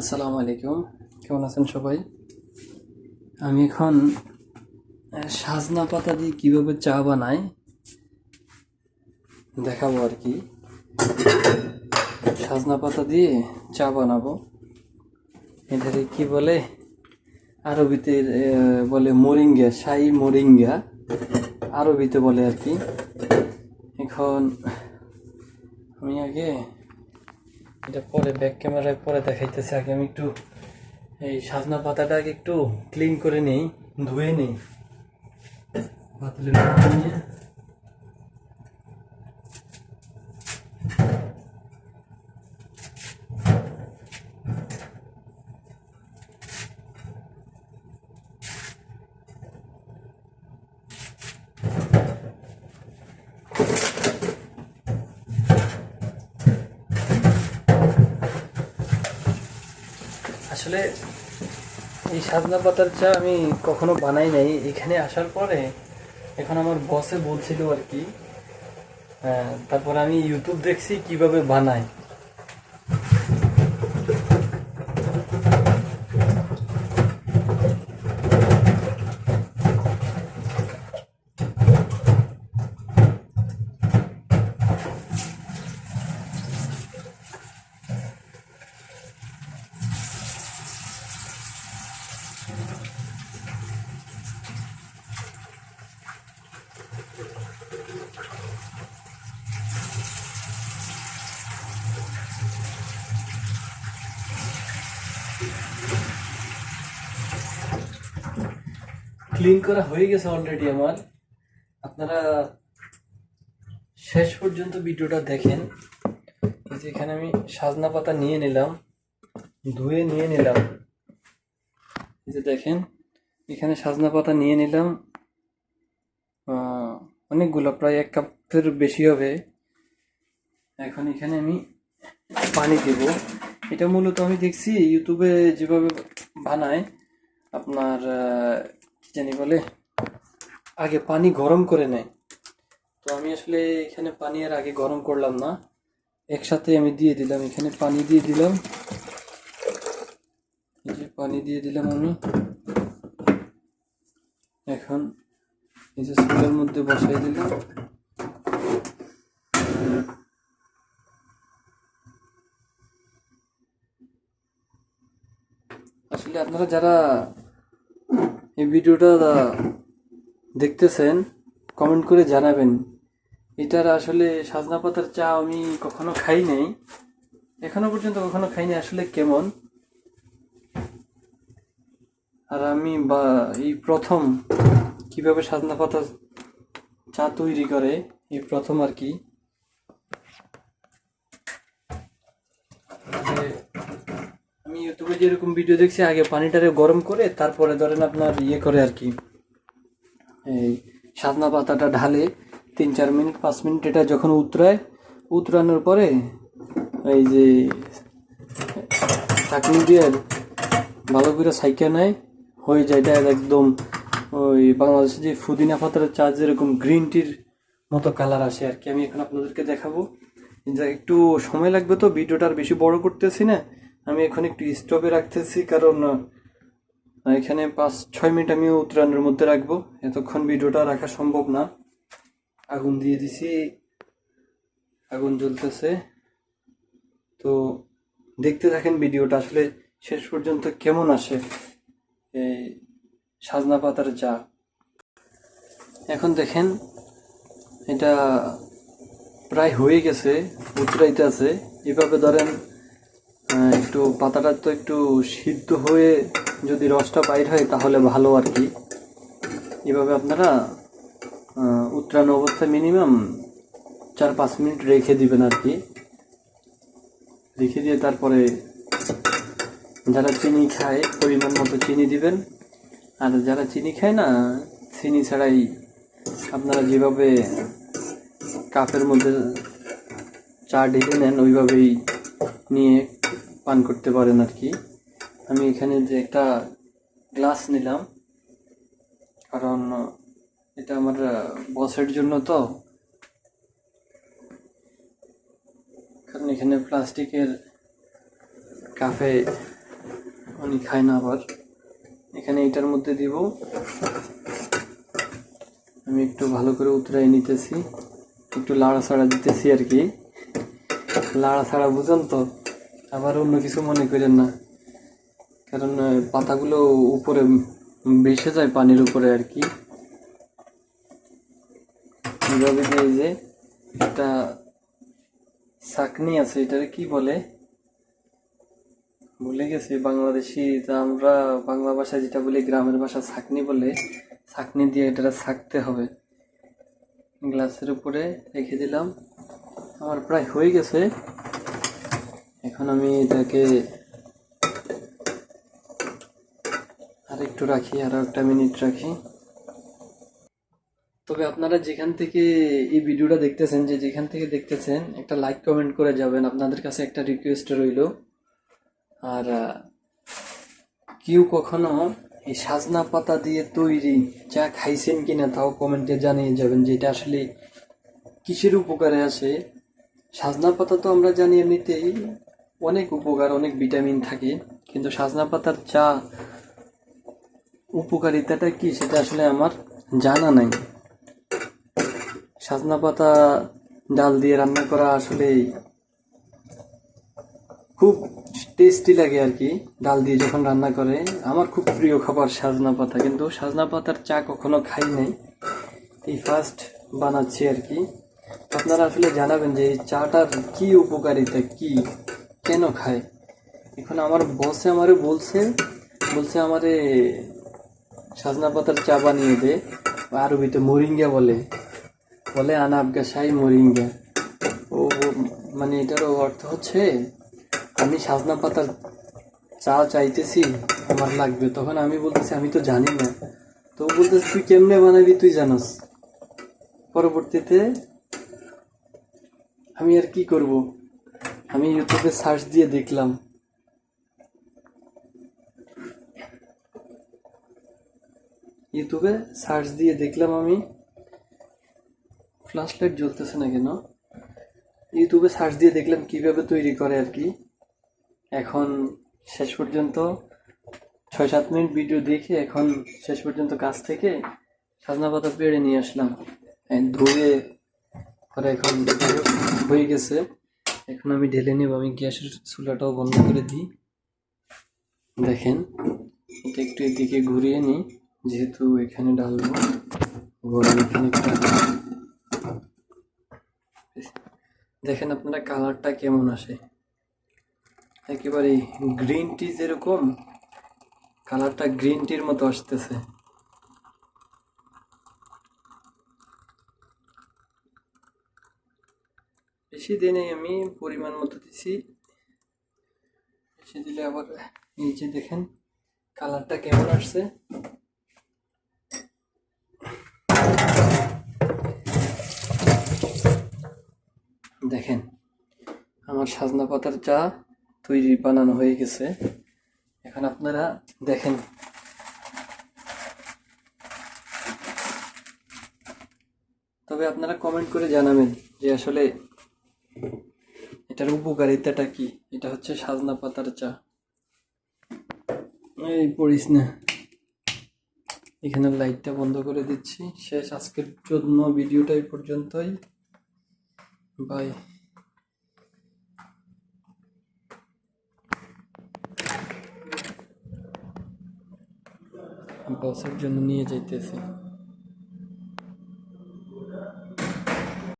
আসসালামু আলাইকুম, কেমন আছেন সবাই? আমি এখন সাজনা পাতা দিয়ে কীভাবে চা বানাই দেখাবো আর কি। সাজনা পাতা দিয়ে চা বানাবো। এটাকে কি বলে আরবিতে? বলে মোরিঙ্গা, শাহি মোরিঙ্গা আরবিতে বলে আর কি। এখন আমি আগে এটা পরে ব্যাক ক্যামেরায় পরে দেখাইতেছি। আগে আমি একটু এই সাজনা পাতাটাকে একটু ক্লিন করে নিই, ধুয়ে নিই পাতলের মধ্যে নিয়ে। আসলে এই সাজনা পাতার চা আমি কখনো বানাই নাই। এখানে আসার পরে এখন আমার বসে বলছিল আর কি। তারপর আমি ইউটিউব দেখছি কিভাবে বানায়। ক্লিন করা হয়ে গেছে অলরেডি আমার। আপনারা শেষ পর্যন্ত ভিডিওটা দেখেন। এখানে আমি সাজনা পাতা নিয়ে নিলাম, ধুয়ে নিয়ে নিলাম। এই যে দেখেন, এখানে সাজনা পাতা নিয়ে নিলাম অনেকগুলো, প্রায় 1 কাপের বেশি হবে। এখন এখানে আমি পানি দেব। এটা মূলত আমি দেখছি ইউটিউবে যেভাবে বানায়, আপনার কি জানি বলে, আগে পানি গরম করে নেয়। তো আমি আসলে এখানে পানি আর আগে গরম করলাম না, একসাথে আমি দিয়ে দিলাম। এখানে পানি দিয়ে দিলাম, এই যে পানি দিয়ে দিলাম আমি। এখন এই যে চুলার মধ্যে বসাই দিলাম। আসলে আপনারা যারা এই ভিডিওটা দেখতেছেন কমেন্ট করে জানাবেন। এটার আসলে সাজনা পাতার চা আমি কখনো খাই নাই, এখনো পর্যন্ত কখনো খাইনি। আসলে কেমন, আর আমি এই প্রথম কিভাবে সাজনা পাতা চা তৈরি করে এই প্রথম আর কি। আমি ইউটিউবে যেরকম ভিডিও দেখছি, আগে পানিটারে গরম করে তারপরে ধরেন আপনার ইয়ে করে আর কি, এই সাজনা পাতাটা ঢালে 3-4 মিনিট 5 মিনিট এটা যখন উতরানোর পরে এই যে চাকনি দিয়ে ভালো করে ছাইকা নেয়, হয়ে যায় এটা একদম ওই বাংলাদেশে যে পুদিনা পাতার চা যেরকম গ্রিন টির মতো কালার আসে আর কি। আমি এখন আপনাদেরকে দেখাবো। একটু সময় লাগবে, তো ভিডিওটা আর বেশি বড় করতেছি না। আমি এখন একটু স্টপে রাখতেছি, কারণ এখানে 5-6 মিনিট আমি উতরানোর মধ্যে রাখবো। এতক্ষণ ভিডিওটা রাখা সম্ভব না। আগুন দিয়ে দিছি, আগুন জ্বলতেছে। তো দেখতে থাকেন ভিডিওটা, আসলে শেষ পর্যন্ত কেমন আসে এই সাজনা পাতার চা। এখন দেখেন এটা প্রায় হয়ে গেছে, উতরাইতে আছে। এভাবে ধরেন একটু পাতাটা তো একটু সিদ্ধ হয়ে যদি রসটা বাইর হয় তাহলে ভালো আর কি। এভাবে আপনারা উতরানো অবস্থায় মিনিমাম 4-5 মিনিট রেখে দিবেন আর কি। রেখে দিয়ে তারপরে যারা চিনি খায় পরিমাণ মতো চিনি দিবেন, আর যারা চিনি খায় না, চিনি ছাড়াই আপনারা যেভাবে কাপের মধ্যে চা ঢেলে নেন ওইভাবেই নিয়ে পান করতে পারেন আর কি। আমি এখানে যে একটা গ্লাস নিলাম, কারণ এটা আমার বসের জন্য, তো কারণ এখানে প্লাস্টিকের কাপে উনি খায় না আবার। এখানে এটার মধ্যে দিব, আমি একটু ভালো করে উতরাই নিতেছি, একটু লাড়াছাড়া দিতেছি আর কি। লাড়াছাড়া বুঝেন তো, আবার অন্য কিছু মনে করেন না, কারণ পাতাগুলো উপরে ভেসে যায় পানির উপরে আর কি। এইভাবে এই যে একটা ছাঁকনি আছে, এটারে কি বলে ভুলে গেছি বাংলাদেশি, তা আমরা বাংলা ভাষায় যেটা বলি, গ্রামের ভাষা ছাঁকনি বলে। ছাঁকনি দিয়ে এটা ছাঁকতে হবে। গ্লাসের উপরে রেখে দিলাম, আমার প্রায় হয়ে গেছে। এখন আমি এটাকে আর একটু রাখি, আরো একটা মিনিট রাখি। তবে আপনারা যেখান থেকে এই ভিডিওটা দেখতেছেন, যেখান থেকে দেখতেছেন, একটা লাইক কমেন্ট করে যাবেন, আপনাদের কাছে একটা রিকোয়েস্ট রইল। আর কেউ কখনো এই সাজনা পাতা দিয়ে তৈরি চা খাইছেন কিনা তাও কমেন্টে জানিয়ে যাবেন, যে এটা আসলে কিসের উপকারে আসে। সাজনা পাতা তো আমরা জানি এমনিতেই অনেক উপকার, অনেক ভিটামিন থাকে, কিন্তু সাজনা পাতার চা উপকারিতাটা কি সেটা আসলে আমার জানা নাই। সাজনা পাতা ডাল দিয়ে রান্না করা আসলে খুব টেস্টি লাগে আর কি। ডাল দিয়ে যখন রান্না করে, আমার খুব প্রিয় খাবার সাজনা পাতা, কিন্তু সাজনা পাতার চা কখনো খাই নাই, এই ফার্স্ট বানাচ্ছি আর কি। আপনারা আসলে জানাবেন যে এই চাটার কি উপকারিতা, কি কেন খায়। এখন আমার বসে আমারে বলছে আমারে সাজনা পাতার চা বানিয়ে দে, আরবিতে মরিঙ্গা বলে আনা আবগা শাই মরিঙ্গা। ও মানে এটারও অর্থ হচ্ছে আমি সাজনা পাতার চা চাইতেছি, আমার লাগবে। তখন আমি বলতেছি আমি তো জানি না। তো বলতেছি তুই কেমনে বানাবি, তুই জানাস। পরবর্তীতে আমি আর কি করব, আমি ইউটিউবে সার্চ দিয়ে দেখলাম, আমি ফ্ল্যাশ লাইট জ্বলতেছে না কেন, ইউটিউবে সার্চ দিয়ে দেখলাম কিভাবে তৈরি করে আর কি। এখন শেষ পর্যন্ত 6-7 মিনিট ভিডিও দেখে এখন শেষ পর্যন্ত কাছ থেকে সাজনা পাতা পেড়ে নিয়ে আসলাম, ধুয়ে পরে এখন হয়ে গেছে। এখন আমি ঢেলে নেব, আমি গ্যাসের চুলাটাও বন্ধ করে দিই। দেখেন এটা একটু এদিকে ঘুরিয়ে নিই, যেহেতু এখানে ডালবো। গরম এখানে একটা দেখেন আপনারা কালারটা কেমন আসে, একেবারে গ্রিন টি যেরকম কালারটা, গ্রিন টির মতো আসতেছে। বেশি দিনে আমি পরিমাণ মতো দিছি, বেশি দিলে আবার এই যে দেখেন কালারটা কেমন আসছে। দেখেন আমার সাজনা পাতার চা তৈরি বানানো হয়ে গেছে। এখন আপনারা দেখেন, তবে আপনারা কমেন্ট করে জানাবেন যে আসলে এটার উপকারিতাটা কি। এটা হচ্ছে সাজনা পাতার চা। এই পড়িস না, এখানে লাইটটা বন্ধ করে দিচ্ছি। শেষ আজকের জন্য ভিডিওটা এই পর্যন্তই, বাই। বসের জন্য নিয়ে যাইতেছি।